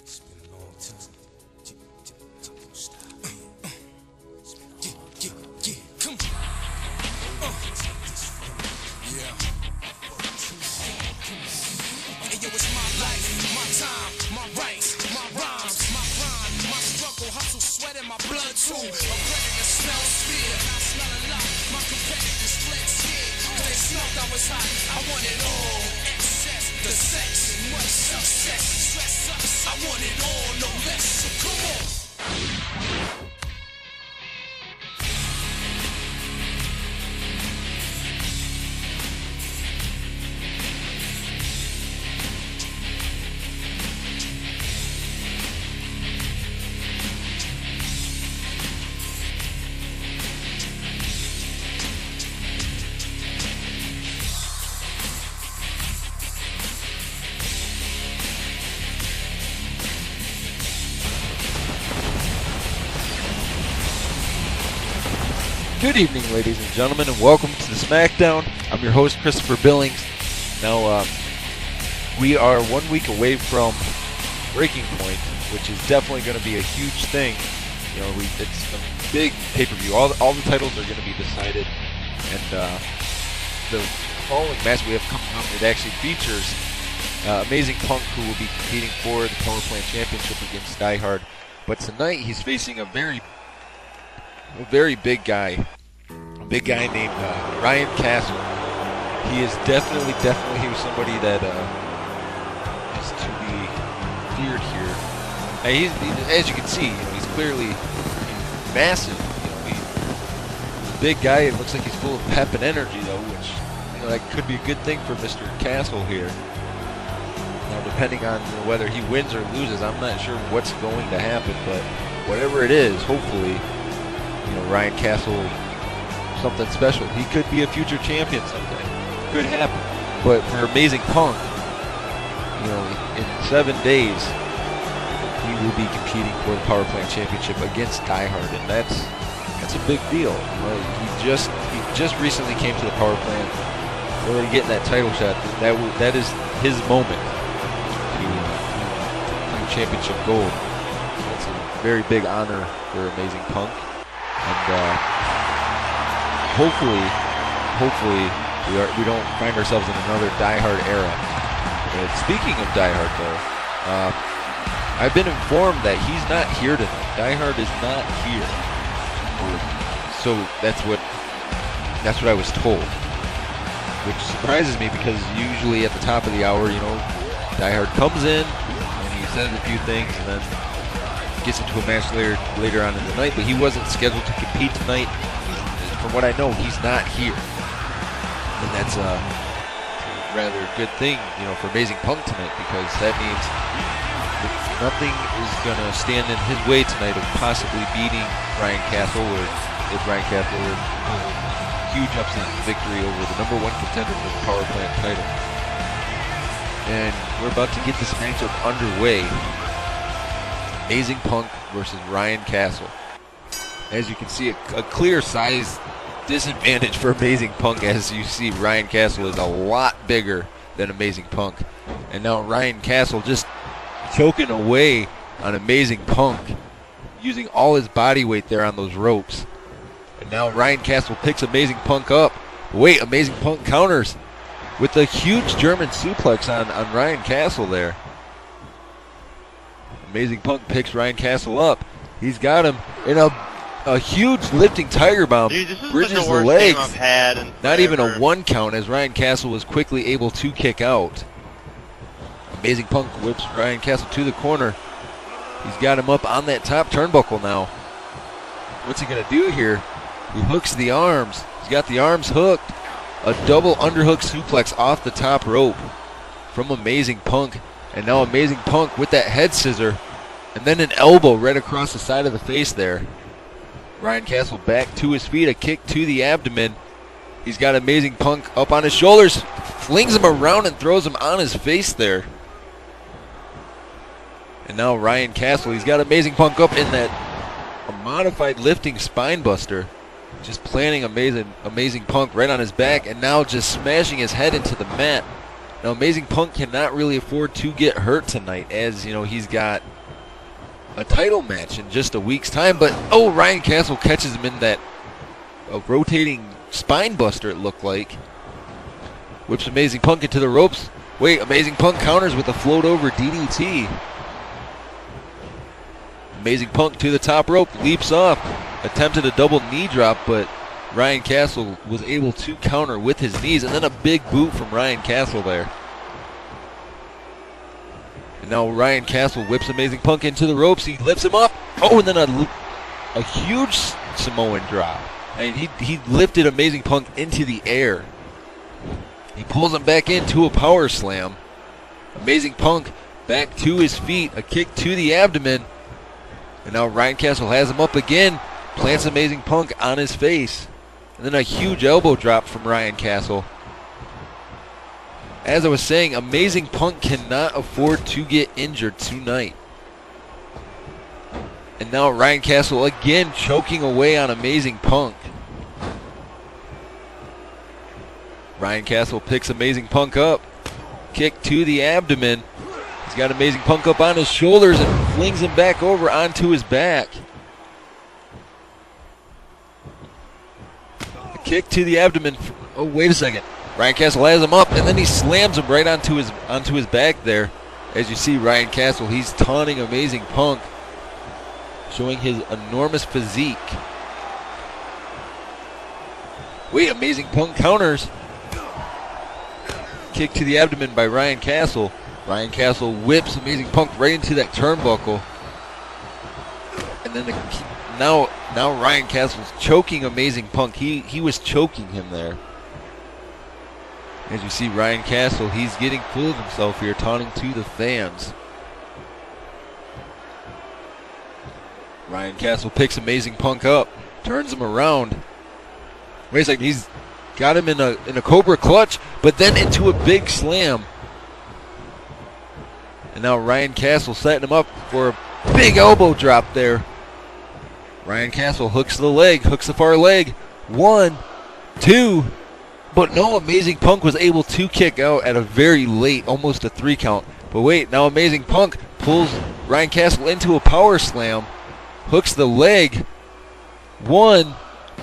It's been a long time. Tpp Sd. Come on. Yeah. Hey, yo, it's my life, my time, my rights, my rhymes, my grind, my struggle, hustle, sweat in my blood too. A predator smells fear, I smell a lot. My competitors flex here, cause they smelled I was hot. I want it all. Excess, the sex, and much success. Stress us, I want it all, no less. So come on. Good evening, ladies and gentlemen, and welcome to the SmackDown. I'm your host, Christopher Billings. Now, we are 1 week away from Breaking Point, which is definitely going to be a huge thing. You know, it's a big pay-per-view. All the titles are going to be decided, and the following match we have coming up, it actually features Amazing Punk, who will be competing for the Power Plant Championship against Die Hard. But tonight, he's facing a very big guy. A big guy named Ryan Castle. He is definitely somebody that is to be feared here. Now he's as you can see, he's clearly massive. He's a big guy. It looks like he's full of pep and energy, though, which that could be a good thing for Mr. Castle here. Now, depending on whether he wins or loses, I'm not sure what's going to happen, but whatever it is, hopefully, Ryan Castle, something special. He could be a future champion someday. Could happen. But for Amazing Punk, in 7 days, he will be competing for the Power Plant Championship against Die Hard, and that's a big deal. He just recently came to the Power Plant, really getting that title shot. That is his moment to win championship gold. That's a very big honor for Amazing Punk. And hopefully we don't find ourselves in another Die Hard era. And speaking of Die Hard, though, I've been informed that he's not here tonight. Die Hard is not here. So that's what I was told, which surprises me because usually at the top of the hour, Die Hard comes in and he says a few things and then gets into a match later on in the night, but he wasn't scheduled to compete tonight. From what I know, he's not here, and that's a rather good thing, for Amazing Punk tonight, because that means nothing is going to stand in his way tonight of possibly beating Ryan Castle, or if Ryan Castle were a huge upset victory over the #1 contender for the Power Plant title. And we're about to get this matchup underway. Amazing Punk versus Ryan Castle. As you can see, a clear size disadvantage for Amazing Punk. As you see, Ryan Castle is a lot bigger than Amazing Punk. And now Ryan Castle just choking away on Amazing Punk, using all his body weight there on those ropes. And now Ryan Castle picks Amazing Punk up. Wait, Amazing Punk counters with a huge German suplex on Ryan Castle there. Amazing Punk picks Ryan Castle up. He's got him in a huge lifting tiger bomb. Dude, this is bridges the worst legs. game I've had in Not even a forever. 1 count, as Ryan Castle was quickly able to kick out. Amazing Punk whips Ryan Castle to the corner. He's got him up on that top turnbuckle now. What's he going to do here? He hooks the arms. He's got the arms hooked. A double underhook suplex off the top rope from Amazing Punk. And now Amazing Punk with that head scissor, and then an elbow right across the side of the face there. Ryan Castle back to his feet, a kick to the abdomen. He's got Amazing Punk up on his shoulders, flings him around and throws him on his face there. And now Ryan Castle, he's got Amazing Punk up in that a modified lifting spine buster, just planting Amazing Punk right on his back, and now just smashing his head into the mat. Now, Amazing Punk cannot really afford to get hurt tonight, as he's got a title match in just a week's time. But, oh, Ryan Castle catches him in that rotating spine buster, it looked like. Whips Amazing Punk into the ropes. Wait, Amazing Punk counters with a float over DDT. Amazing Punk to the top rope, leaps off, attempted a double knee drop, but Ryan Castle was able to counter with his knees, and then a big boot from Ryan Castle there. And now Ryan Castle whips Amazing Punk into the ropes. He lifts him up. Oh, and then a huge Samoan drop. And he lifted Amazing Punk into the air. He pulls him back into a power slam. Amazing Punk back to his feet, a kick to the abdomen. And now Ryan Castle has him up again, plants Amazing Punk on his face. And then a huge elbow drop from Ryan Castle. As I was saying, Amazing Punk cannot afford to get injured tonight. And now Ryan Castle again choking away on Amazing Punk. Ryan Castle picks Amazing Punk up. Kick to the abdomen. He's got Amazing Punk up on his shoulders and flings him back over onto his back. A kick to the abdomen. Oh, wait a second. Ryan Castle has him up, and then he slams him right onto his back there. As you see, Ryan Castle, he's taunting Amazing Punk, showing his enormous physique. Wait, Amazing Punk counters. Kick to the abdomen by Ryan Castle. Ryan Castle whips Amazing Punk right into that turnbuckle. And then now Ryan Castle's choking Amazing Punk. He was choking him there. As you see, Ryan Castle, he's getting full of himself here, taunting to the fans. Ryan Castle picks Amazing Punk up, turns him around. Wait a second, he's got him in a Cobra clutch, but then into a big slam. And now Ryan Castle setting him up for a big elbow drop there. Ryan Castle hooks the leg, hooks the far leg. 1, 2. But no, Amazing Punk was able to kick out at a very late, almost a 3 count. But wait, now Amazing Punk pulls Ryan Castle into a power slam, hooks the leg. 1,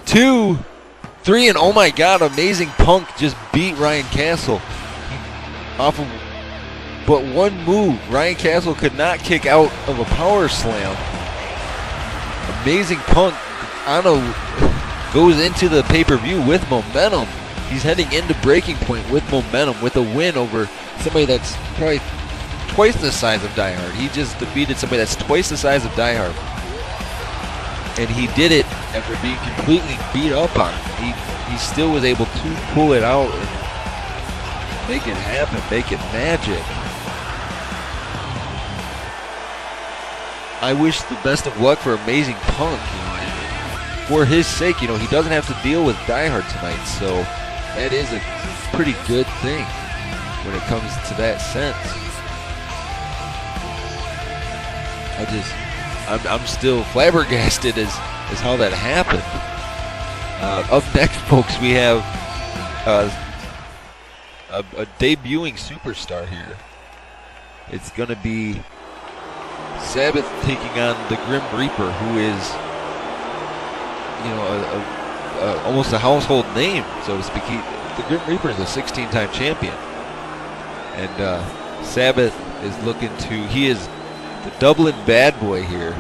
2, 3, and oh my God, Amazing Punk just beat Ryan Castle off of but one move. Ryan Castle could not kick out of a power slam. Amazing Punk goes into the pay-per-view with momentum. He's heading into breaking point with momentum, with a win over somebody that's probably twice the size of Die Hard. He just defeated somebody that's twice the size of Die Hard. And he did it after being completely beat up on it. He still was able to pull it out and make it happen, make it magic. I wish the best of luck for Amazing Punk. For his sake, he doesn't have to deal with Die Hard tonight, so that is a pretty good thing when it comes to that sense. I'm still flabbergasted as how that happened. Up next, folks, we have a debuting superstar here. It's going to be Sabbath taking on the Grim Reaper, who is, almost a household name, so to speak. The Grim Reaper is a 16-time champion. And Sabbath is looking to, he is the Dublin bad boy here.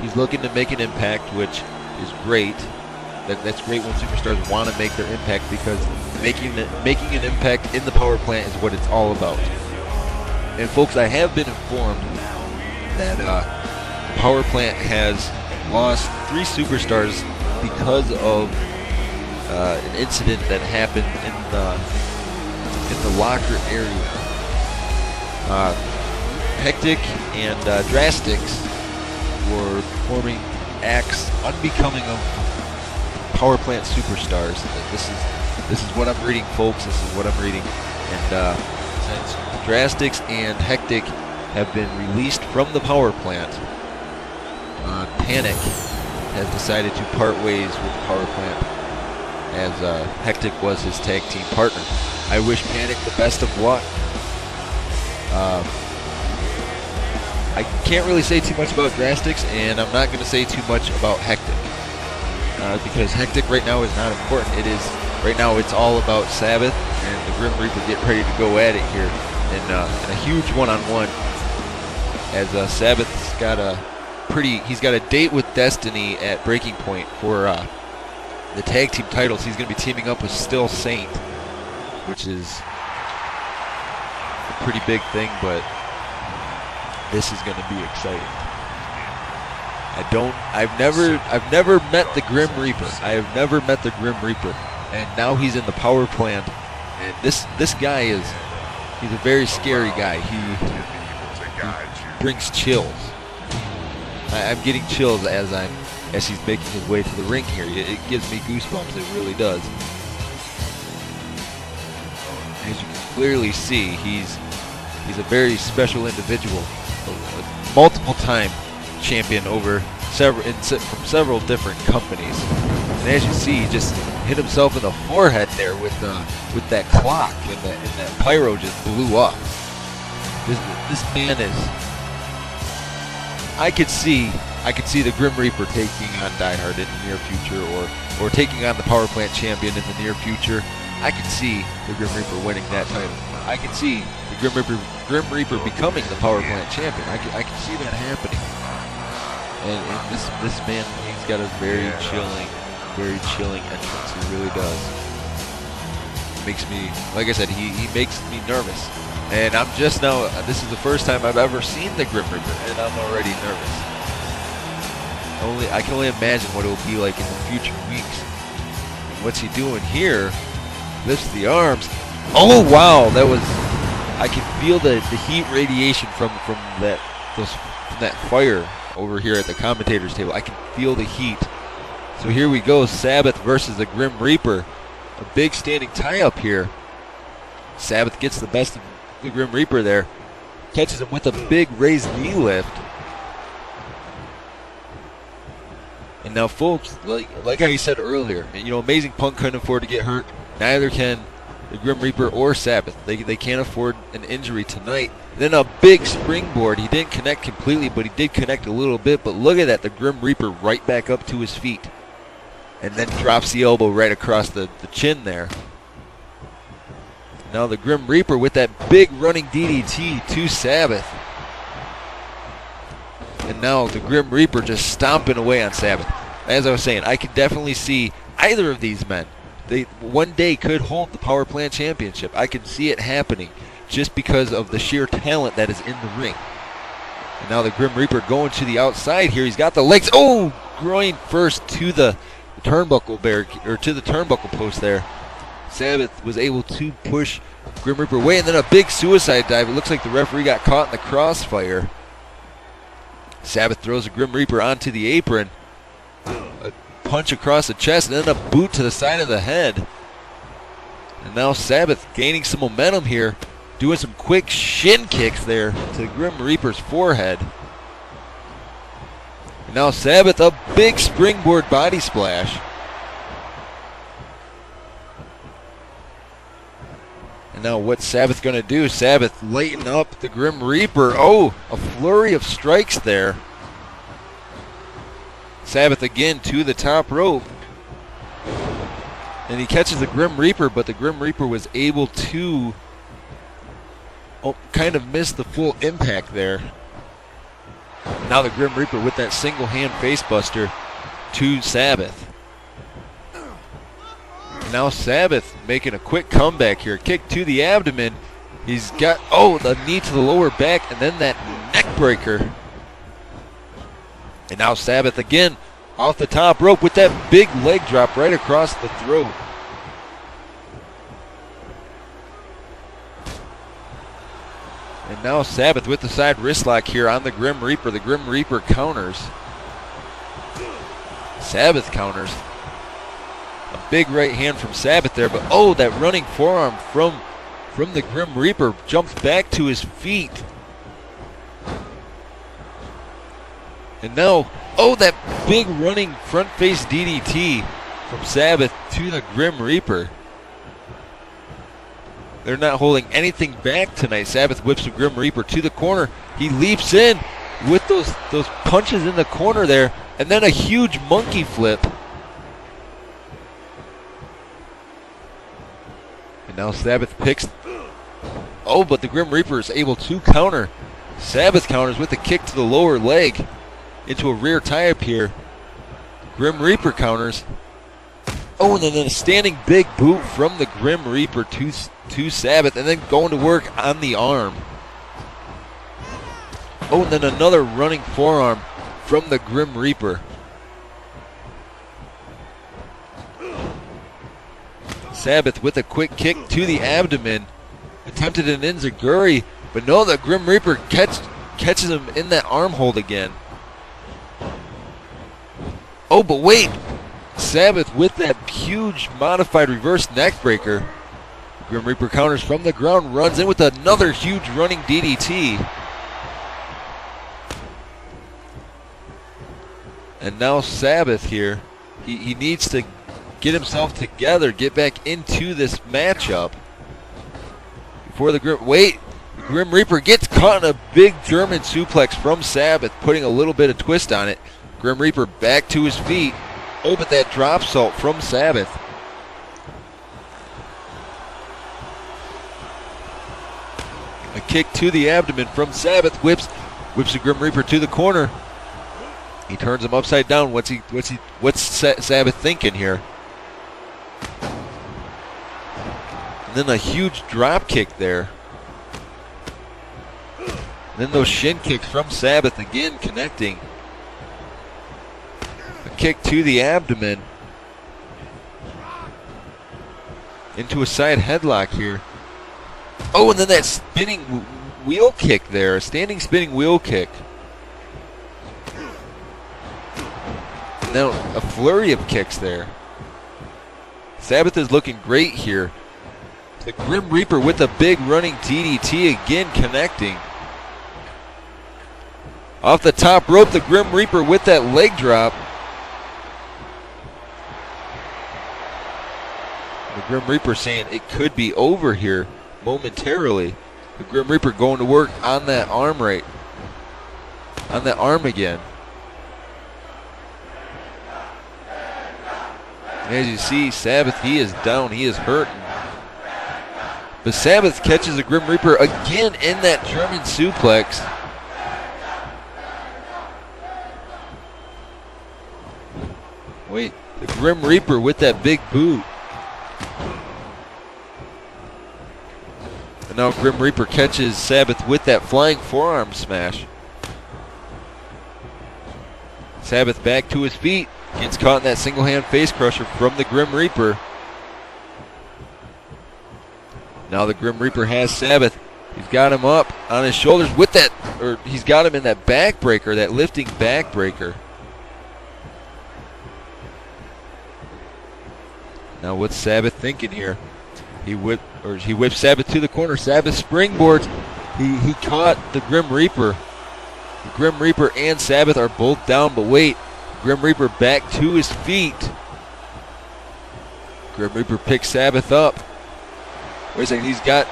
He's looking to make an impact, which is great. That's great when superstars want to make their impact, because making an impact in the power plant is what it's all about. And folks, I have been informed that the power plant has lost 3 superstars because of an incident that happened in the locker area. Hectic and Drastics were performing acts unbecoming of power plant superstars. This is what I'm reading, folks. This is what I'm reading. And since Drastics and Hectic have been released from the power plant, Panic has decided to part ways with the power plant, as Hectic was his tag team partner. I wish Panic the best of luck. I can't really say too much about Drastics, and I'm not going to say too much about Hectic. Because Hectic right now is not important. It is, right now it's all about Sabbath and the Grim Reaper getting ready to go at it here in a huge one-on-one. As Sabbath's got he's got a date with Destiny at Breaking Point for the tag team titles. He's going to be teaming up with Still Saint, which is a pretty big thing, but this is going to be exciting. I've never met the Grim Reaper. I have never met the Grim Reaper, and now he's in the power plant. And this guy he's a very scary guy. He brings chills. I'm getting chills as he's making his way to the ring here. It gives me goosebumps. It really does. As you can clearly see, he's a very special individual, a multiple-time champion from several different companies. And as you see, he just hit himself in the forehead there with that clock, and that pyro just blew up. This man is. I could see the Grim Reaper taking on Die Hard in the near future, or taking on the Power Plant champion in the near future. I could see the Grim Reaper winning that title. I could see the Grim Reaper becoming the Power Plant champion. I could see that happening. And this man, he's got a very chilling entrance. He really does. Makes me, like I said, he makes me nervous. And I'm just now, this is the first time I've ever seen the Grim Reaper, and I'm already nervous. I can only imagine what it will be like in the future weeks. What's he doing here? Lifts the arms. Oh wow, I can feel the heat radiation from that fire over here at the commentators table. I can feel the heat. So here we go, Sabbath versus the Grim Reaper. A big standing tie-up here. Sabbath gets the best of the Grim Reaper there. Catches him with a big raised knee lift. And now, folks, like I said earlier, Amazing Punk couldn't afford to get hurt. Neither can the Grim Reaper or Sabbath. They can't afford an injury tonight. Then a big springboard. He didn't connect completely, but he did connect a little bit. But look at that, the Grim Reaper right back up to his feet. And then drops the elbow right across the chin there. Now the Grim Reaper with that big running DDT to Sabbath. And now the Grim Reaper just stomping away on Sabbath. As I was saying, I could definitely see either of these men. They one day could hold the Power Plant Championship. I could see it happening just because of the sheer talent that is in the ring. And now the Grim Reaper going to the outside here. He's got the legs. Oh, groin first to the turnbuckle to the turnbuckle post there. Sabbath was able to push Grim Reaper away, and then a big suicide dive. It looks like the referee got caught in the crossfire. Sabbath throws the Grim Reaper onto the apron. A punch across the chest, and then a boot to the side of the head. And now Sabbath gaining some momentum here, doing some quick shin kicks there to Grim Reaper's forehead. And now Sabbath, a big springboard body splash. And now what's Sabbath going to do? Sabbath lighten up the Grim Reaper. Oh, a flurry of strikes there. Sabbath again to the top rope. And he catches the Grim Reaper, but the Grim Reaper was able to kind of miss the full impact there. Now the Grim Reaper with that single hand facebuster to Sabbath. Now Sabbath making a quick comeback here. Kick to the abdomen. He's got, the knee to the lower back, and then that neck breaker. And now Sabbath again off the top rope with that big leg drop right across the throat. And now Sabbath with the side wrist lock here on the Grim Reaper. The Grim Reaper counters. Sabbath counters. A big right hand from Sabbath there, but that running forearm from the Grim Reaper jumps back to his feet. And now, that big running front face DDT from Sabbath to the Grim Reaper. They're not holding anything back tonight. Sabbath whips the Grim Reaper to the corner. He leaps in. with those punches in the corner there, and then a huge monkey flip. And now Sabbath picks. Oh, but the Grim Reaper is able to counter. Sabbath counters with a kick to the lower leg into a rear tie-up here. Grim Reaper counters. Oh, and then a standing big boot from the Grim Reaper to Sabbath, and then going to work on the arm. Oh, and then another running forearm from the Grim Reaper. Sabbath with a quick kick to the abdomen. Attempted an enziguri, but no, the Grim Reaper catches him in that arm hold again. Oh, but wait. Sabbath with that huge modified reverse neck breaker. Grim Reaper counters from the ground, runs in with another huge running DDT. And now Sabbath here, he needs to get himself together, get back into this matchup. Before the Grim Reaper gets caught in a big German suplex from Sabbath, putting a little bit of twist on it. Grim Reaper back to his feet. Oh, but that drop salt from Sabbath. A kick to the abdomen from Sabbath, whips the Grim Reaper to the corner. He turns him upside down. What's Sabbath thinking here? And then a huge drop kick there. And then those shin kicks from Sabbath again connecting. A kick to the abdomen. Into a side headlock here. Oh, and then that spinning wheel kick there. A standing spinning wheel kick. Now a flurry of kicks there. Sabbath is looking great here. The Grim Reaper with a big running DDT again connecting. Off the top rope, the Grim Reaper with that leg drop. The Grim Reaper saying it could be over here momentarily. The Grim Reaper going to work on that arm on that arm again. And as you see, Sabbath, he is down, he is hurting. But Sabbath catches the Grim Reaper again in that German suplex. Wait, the Grim Reaper with that big boot. And now Grim Reaper catches Sabbath with that flying forearm smash. Sabbath back to his feet. Gets caught in that single hand face crusher from the Grim Reaper. Now the Grim Reaper has Sabbath. He's got him up on his shoulders with that, or he's got him in that backbreaker, that lifting backbreaker. Now what's Sabbath thinking here? He whips Sabbath to the corner. Sabbath springboards. He caught the Grim Reaper. The Grim Reaper and Sabbath are both down, but wait. Grim Reaper back to his feet. Grim Reaper picks Sabbath up. Wait a second, he's got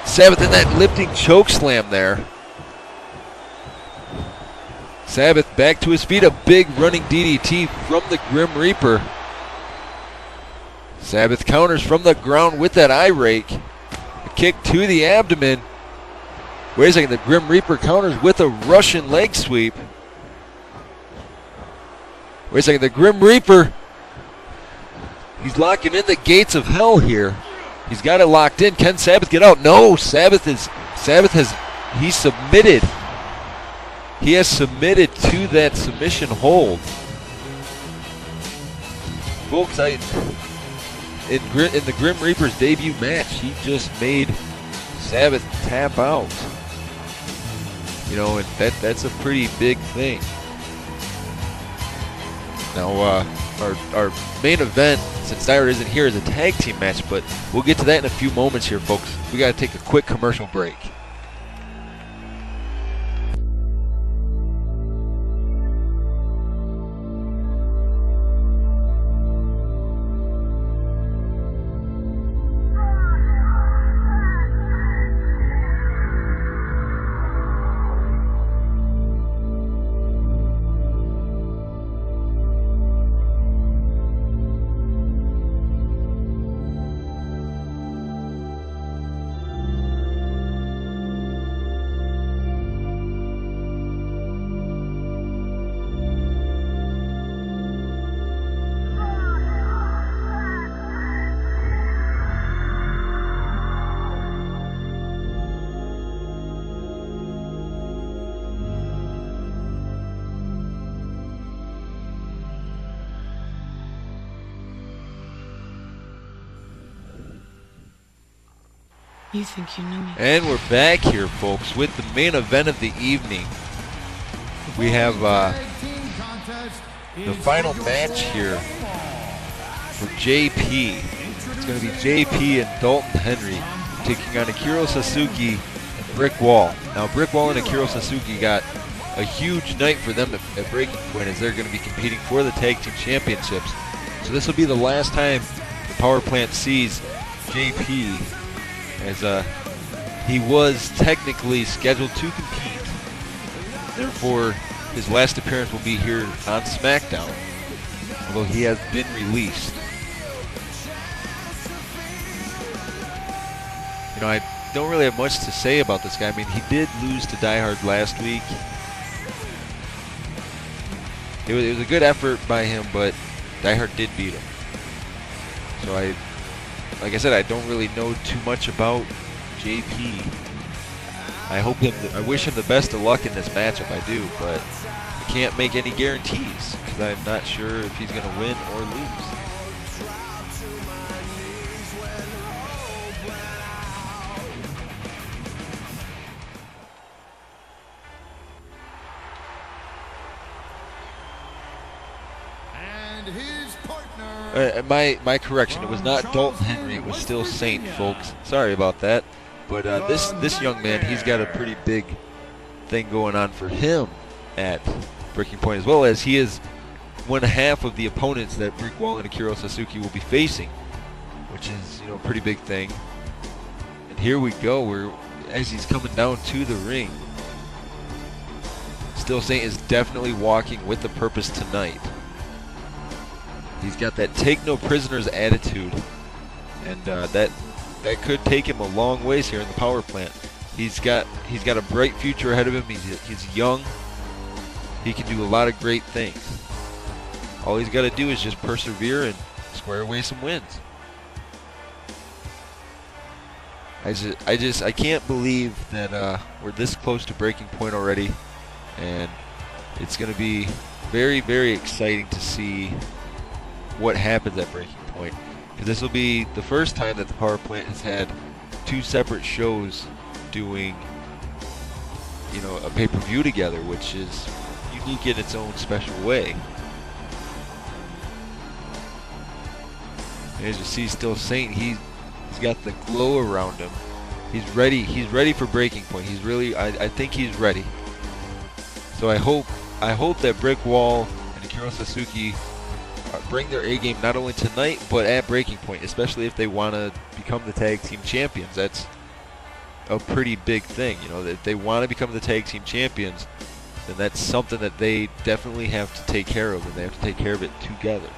Sabbath in that lifting choke slam there. Sabbath back to his feet, a big running DDT from the Grim Reaper. Sabbath counters from the ground with that eye rake. A kick to the abdomen. Wait a second, the Grim Reaper counters with a Russian leg sweep. Wait a second, the Grim Reaper, he's locking in the gates of hell here. He's got it locked in. Can Sabbath get out? No, he submitted. He has submitted to that submission hold. Folks, in the Grim Reaper's debut match, he just made Sabbath tap out. You know, and that's a pretty big thing. Now, our main event, since Dyer isn't here, is a tag team match, but we'll get to that in a few moments here, folks. We got to take a quick commercial break. You think you know me? And we're back here, folks, with the main event of the evening. We have the final match here for JP. It's going to be JP and Dalton Henry taking on Akira Sasuke and Brick Wall. Now, Brick Wall and Akira Sasuke got a huge night for them at Breaking Point, as they're going to be competing for the Tag Team Championships. So this will be the last time the Power Plant sees JP, as he was technically scheduled to compete. Therefore, his last appearance will be here on SmackDown, although he has been released. You know, I don't really have much to say about this guy. I mean, he did lose to Die Hard last week. It was a good effort by him, but Die Hard did beat him. So like I said, I don't really know too much about JP. I wish him the best of luck in this matchup. I do, but I can't make any guarantees because I'm not sure if he's going to win or lose. My correction, it was not Dalton Henry, it was still Saint, folks. Sorry about that. But this young man, he's got a pretty big thing going on for him at Breaking Point, as well as he is one half of the opponents that Brick Wall and Akira Sasuke will be facing, which is, you know, a pretty big thing. And here we go, as he's coming down to the ring. Still Saint is definitely walking with a purpose tonight. He's got that take no prisoners attitude, and that could take him a long ways here in the Power Plant. He's got a bright future ahead of him. He's young. He can do a lot of great things. All he's got to do is just persevere and square away some wins. I can't believe that we're this close to Breaking Point already, and it's going to be very, very exciting to see what happens at Breaking Point, because this will be the first time that the Power Plant has had two separate shows doing, you know, a pay-per-view together, which is unique in its own special way. As you see, still Saint, he's got the glow around him. He's ready for Breaking Point. He's really, I think he's ready. So I hope that Brick Wall and Akira Sasuke bring their A game not only tonight but at Breaking Point, especially if they want to become the tag team champions. That's a pretty big thing, you know. If they want to become the tag team champions, then that's something that they definitely have to take care of, and they have to take care of it together.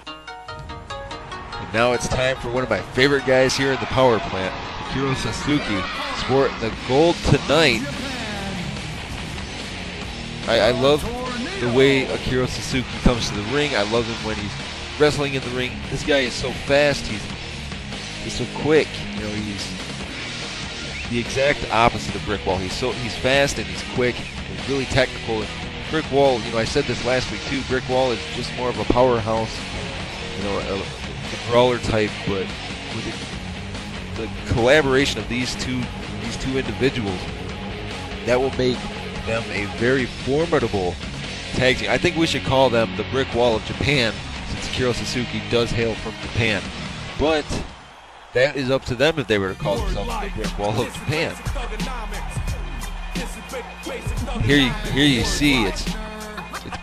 And now it's time for one of my favorite guys here in the Power Plant, Akira Sasuke, sporting the gold tonight. I love the way Akira Sasuke comes to the ring. I love him when he's wrestling in the ring. This guy is so fast. He's so quick. You know, he's the exact opposite of Brick Wall. He's fast and he's quick. He's really technical. And Brick Wall, you know, I said this last week too. Brick Wall is just more of a powerhouse, you know, a brawler type. But with the collaboration of these two individuals, that will make them a very formidable tag team. I think we should call them the Brick Wall of Japan, since Akira Sasuke does hail from Japan. But that is up to them if they were to call themselves the Brick Wall of Japan. Here you see it's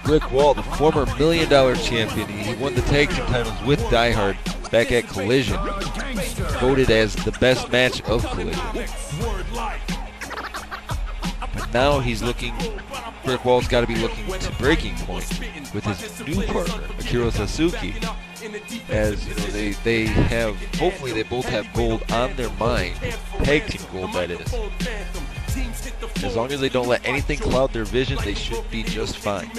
Brick Wall, the former $1 Million champion. He won the tag team titles with Die Hard back at Collision, voted as the best match of Collision. But now Brick Wall's got to be looking to Breaking Point with his new partner, Akira Sasuke, as you know, they have, hopefully they both have gold on their mind, tag team gold that is. As long as they don't let anything cloud their vision, they should be just fine.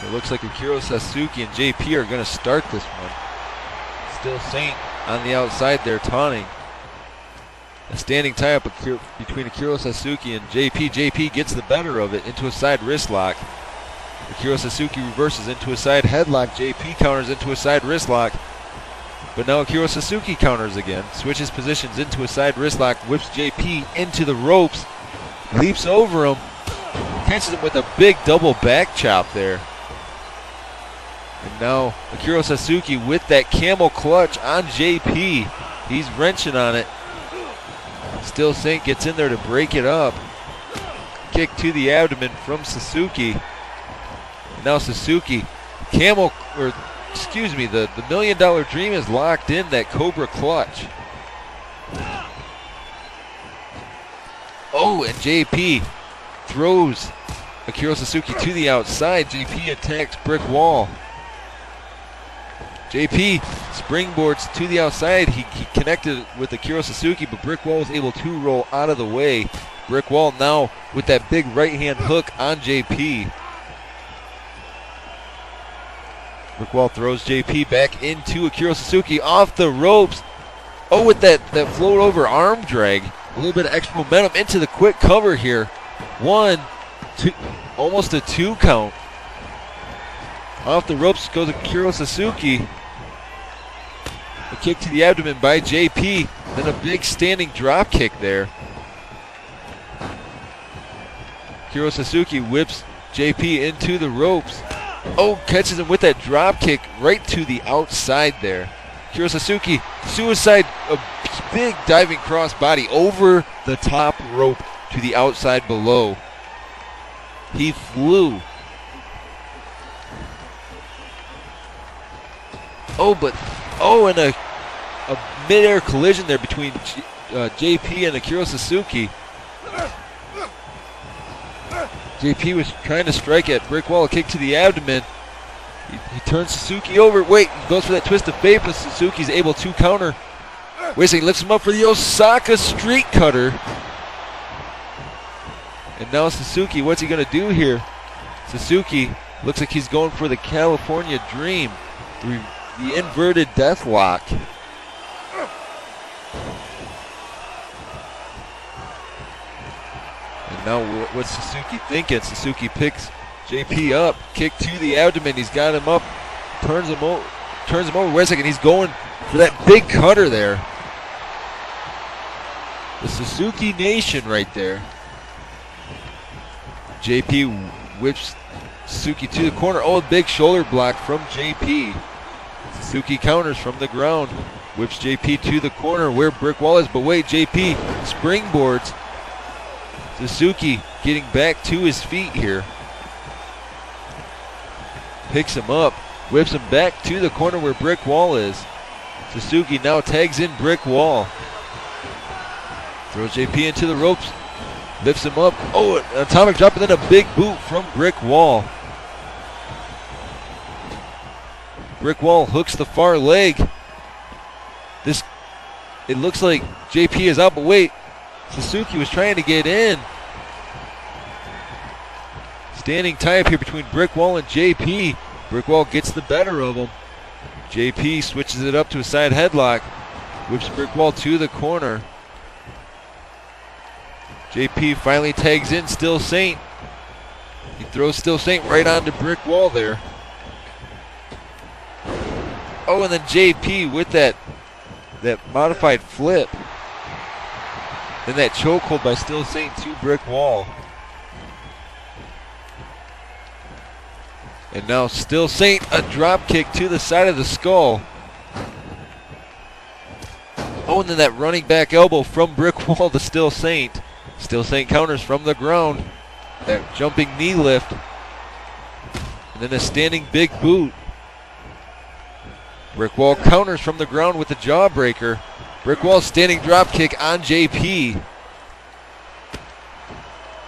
It looks like Akira Sasuke and JP are going to start this one. Still Saint on the outside there taunting. A standing tie-up between Akira Sasuke and JP. JP gets the better of it into a side wrist lock. Akira Sasuke reverses into a side headlock. JP counters into a side wrist lock. But now Akira Sasuke counters again. Switches positions into a side wrist lock. Whips JP into the ropes. Leaps over him. Catches him with a big double back chop there. And now Akira Sasuke with that camel clutch on JP. He's wrenching on it. Still Saint gets in there to break it up. Kick to the abdomen from Sasuke. Now Sasuke, the $1 Million Dream is locked in that Cobra clutch. Oh, and JP throws Akira Sasuke to the outside. JP attacks brick wall. JP springboards to the outside. He connected with Akira Sasuke, but brick wall was able to roll out of the way. Brick wall now with that big right hand hook on JP. Brick wall throws JP back into Akira Sasuke off the ropes. Oh, with that float over arm drag. A little bit of extra momentum into the quick cover here. 1, 2, almost a 2 count. Off the ropes goes Akira Sasuke. A kick to the abdomen by JP. Then a big standing drop kick there. Akira Sasuke whips JP into the ropes. Oh, catches him with that drop kick right to the outside there. Akira Sasuke, suicide, a big diving crossbody over the top rope to the outside below. He flew. And a mid-air collision there between JP and Akira Sasuke. JP was trying to strike at brick wall, a kick to the abdomen. He turns Sasuke over. Wait, he goes for that twist of fate, but Suzuki's able to counter. Wait a second, lifts him up for the Osaka street cutter. And now Sasuke, what's he going to do here? Sasuke looks like he's going for the California Dream. The inverted death lock. And now what's Sasuke thinking? Sasuke picks JP up, kick to the abdomen. He's got him up, turns him over. Wait a second, he's going for that big cutter there. The Sasuke Nation right there. JP whips Sasuke to the corner. Oh, a big shoulder block from JP. Sasuke counters from the ground. Whips JP to the corner where brick wall is. But wait, JP springboards. Sasuke getting back to his feet here. Picks him up. Whips him back to the corner where brick wall is. Sasuke now tags in brick wall. Throws JP into the ropes. Lifts him up. Oh, an atomic drop and then a big boot from brick wall. Brick wall hooks the far leg. It looks like JP is out, but wait. Sasuke was trying to get in. Standing tie-up here between brick wall and JP. Brick wall gets the better of him. JP switches it up to a side headlock. Whips brick wall to the corner. JP finally tags in Still Saint. He throws Still Saint right onto brick wall there. Oh, and then JP with that modified flip. Then that chokehold by Still Saint to brick wall. And now Still Saint, a drop kick to the side of the skull. Oh, and then that running back elbow from brick wall to Still Saint. Still Saint counters from the ground. That jumping knee lift. And then a standing big boot. Brick wall counters from the ground with the jawbreaker. Brick wall standing drop kick on JP.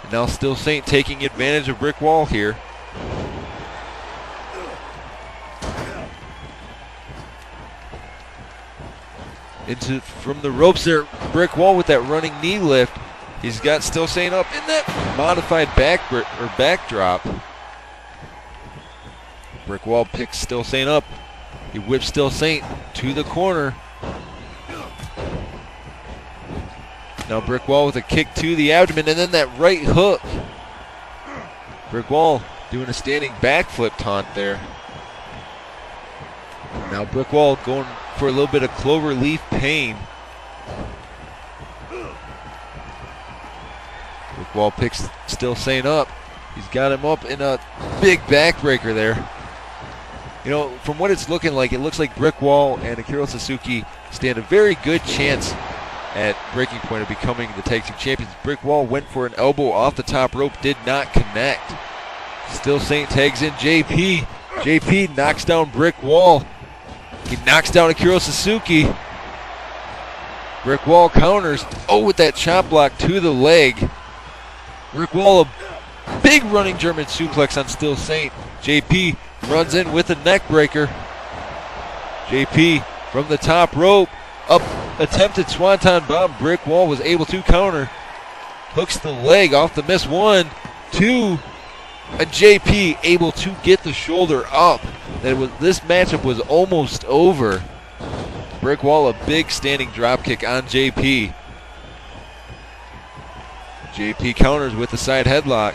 And now Still Saint taking advantage of brick wall here. From the ropes there, brick wall with that running knee lift. He's got Still Saint up in that modified backdrop. Brick wall picks Still Saint up. He whips Still Saint to the corner. Now Brick Wall with a kick to the abdomen, and then that right hook. Brick Wall doing a standing backflip taunt there. Now Brick Wall going for a little bit of clover leaf pain. Brick Wall picks Still Saint up. He's got him up in a big backbreaker there. You know, from what it's looking like, it looks like Brick Wall and Akira Suzuki stand a very good chance at breaking point of becoming the tag team champions. Brick Wall went for an elbow off the top rope, did not connect. Still Saint tags in JP. JP knocks down Brick Wall. He knocks down Akira Suzuki. Brick Wall counters. Oh, with that chop block to the leg. Brick Wall, a big running German suplex on Still Saint. JP runs in with a neck breaker. JP from the top rope. Up, attempted swanton bomb. Brick Wall was able to counter. Hooks the leg off the miss. 1, 2. And JP able to get the shoulder up. This matchup was almost over. Brick Wall, a big standing drop kick on JP. JP counters with the side headlock.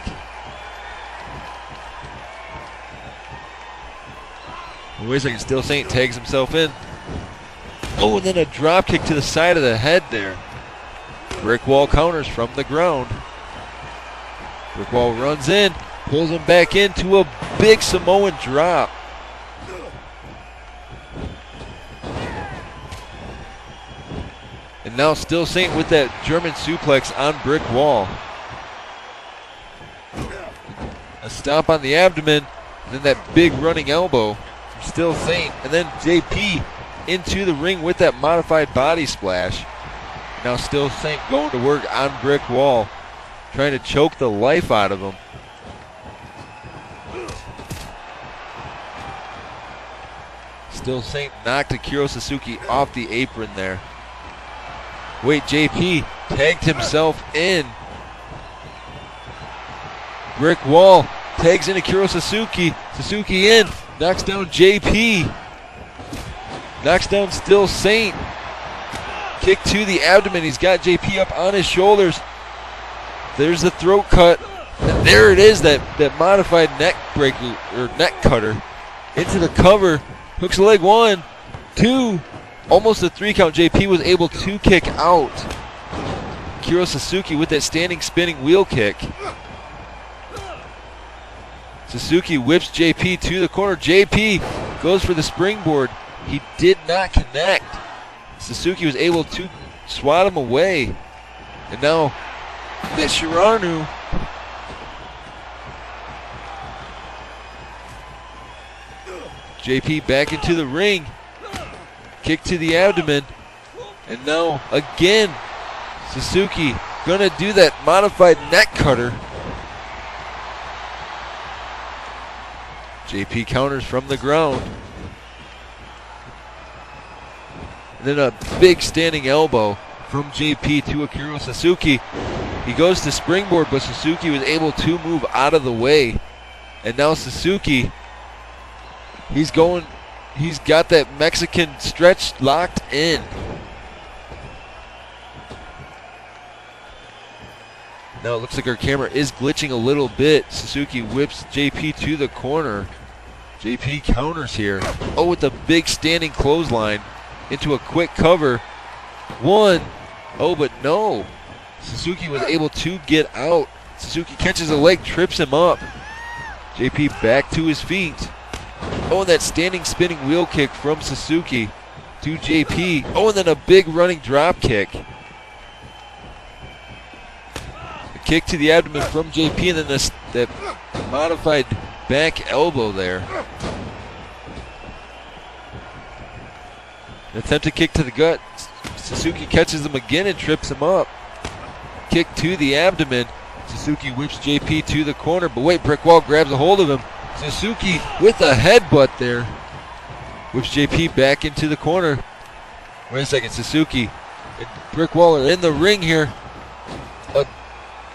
Wait a second, Still Saint tags himself in. Oh, and then a drop kick to the side of the head there. Brick Wall counters from the ground. Brick Wall runs in, pulls him back into a big Samoan drop. And now Still Saint with that German suplex on Brick Wall. A stomp on the abdomen, and then that big running elbow from Still Saint, and then JP into the ring with that modified body splash. Now Still Saint going to work on Brick Wall, trying to choke the life out of him. Still Saint knocked Akira Suzuki off the apron there. Wait, JP tagged himself in. Brick Wall tags in Akira Suzuki. Suzuki in, knocks down JP. Knocks down Still Saint. Kick to the abdomen. He's got JP up on his shoulders. There's the throat cut. And there it is, that modified neck breaker or neck cutter. Into the cover. Hooks the leg. 1, 2. Almost a 3 count. JP was able to kick out. Akira Suzuki with that standing spinning wheel kick. Suzuki whips JP to the corner. JP goes for the springboard. He did not connect. Suzuki was able to swat him away. And now Mishiranu JP back into the ring. Kick to the abdomen. And now again Suzuki gonna do that modified neck cutter. JP counters from the ground. And then a big standing elbow from JP to Akira Suzuki. He goes to springboard, but Suzuki was able to move out of the way. And now Suzuki, he's got that Mexican stretch locked in. Now it looks like our camera is glitching a little bit. Suzuki whips JP to the corner. JP counters here. Oh, with a big standing clothesline into a quick cover. 1. Oh, but no. Suzuki was able to get out. Suzuki catches a leg, trips him up. JP back to his feet. Oh, and that standing spinning wheel kick from Suzuki to JP. Oh, and then a big running drop kick. A kick to the abdomen from JP, and then that modified back elbow there. An attempted kick to the gut. Suzuki catches him again and trips him up. Kick to the abdomen. Suzuki whips JP to the corner, but wait, Brick Wall grabs a hold of him. Suzuki with a headbutt there. Whips JP back into the corner. Wait a second, Suzuki and Brick Wall are in the ring here. A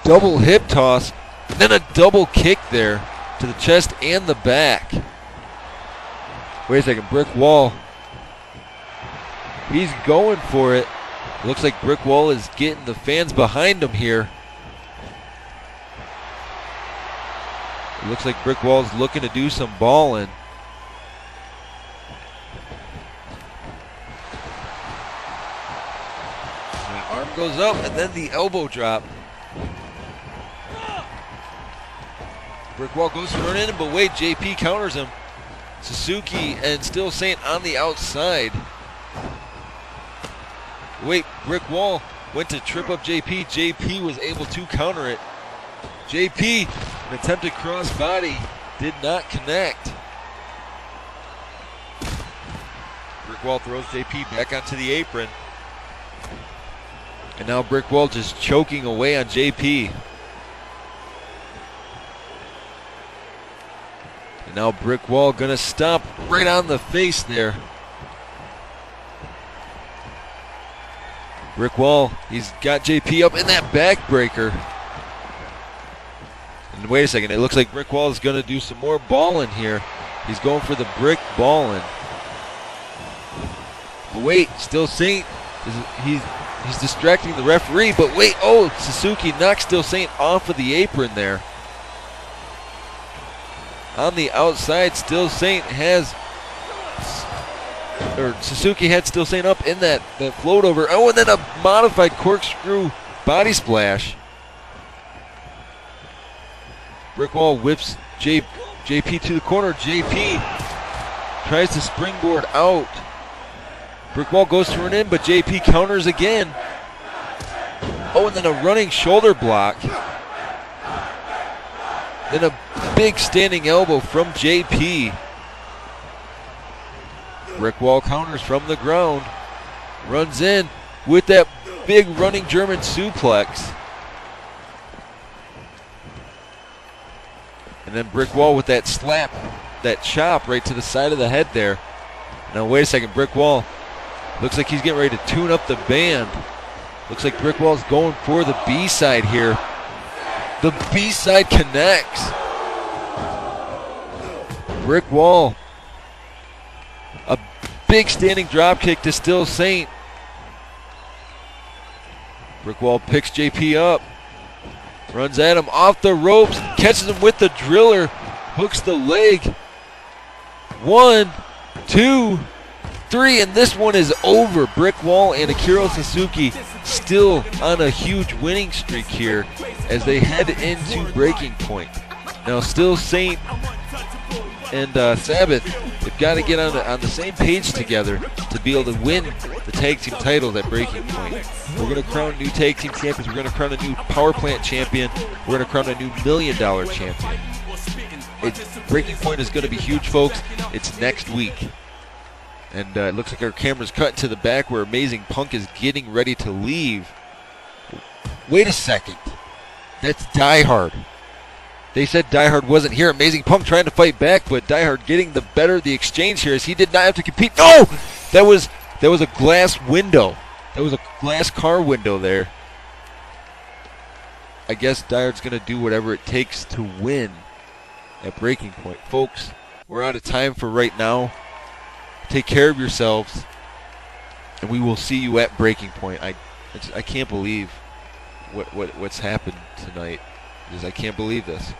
double hip toss, and then a double kick there to the chest and the back. Wait a second, Brick Wall. He's going for it. Looks like Brick Wall is getting the fans behind him here. It looks like Brick Wall is looking to do some balling. The arm goes up and then the elbow drop. Brick Wall goes to run in, but wait, JP counters him. Suzuki and Still Saint on the outside. Wait, Brick Wall went to trip up JP. JP was able to counter it. JP, an attempted crossbody, did not connect. Brick Wall throws JP back onto the apron. And now Brick Wall just choking away on JP. And now Brick Wall gonna stomp right on the face there. Brick Wall, he's got JP up in that backbreaker. And wait a second, it looks like Brick Wall is gonna do some more balling here. He's going for the brick balling. But wait, Still Saint, he's distracting the referee, but wait, oh, Suzuki knocks Still Saint off of the apron there. On the outside, Still Saint has, or Suzuki had Still Saint up in that float over. Oh, and then a modified corkscrew body splash. Brick Wall whips JP to the corner. JP tries to springboard out. Brick Wall goes to run in, but JP counters again. Oh, and then a running shoulder block. Then a big standing elbow from JP. Brick Wall counters from the ground. Runs in with that big running German suplex. And then Brick Wall with that slap, that chop right to the side of the head there. Now wait a second, Brick Wall looks like he's getting ready to tune up the band. Looks like Brick Wall's going for the B-side here. The B-side connects. Brick Wall. A big standing drop kick to Still Saint. Brick Wall picks JP up. Runs at him off the ropes. Catches him with the driller. Hooks the leg. 1, 2, 3, and this one is over. Brick Wall and Akira Suzuki still on a huge winning streak here as they head into breaking point. Now Still Saint and Sabbath, they've got to get on the same page together to be able to win the tag team titles at breaking point. We're going to crown new tag team champions. We're going to crown a new power plant champion. We're going to crown a new $1 million champion. Breaking point is going to be huge, folks. It's next week. And it looks like our camera's cut to the back where Amazing Punk is getting ready to leave. Wait a second. That's Die Hard. They said Die Hard wasn't here. Amazing Punk trying to fight back, but Die Hard getting the better of the exchange here as he did not have to compete. No! That was a glass window. That was a glass car window there. I guess Die Hard's going to do whatever it takes to win at breaking point. Folks, we're out of time for right now. Take care of yourselves, and we will see you at breaking point. I can't believe what's happened tonight. I can't believe this.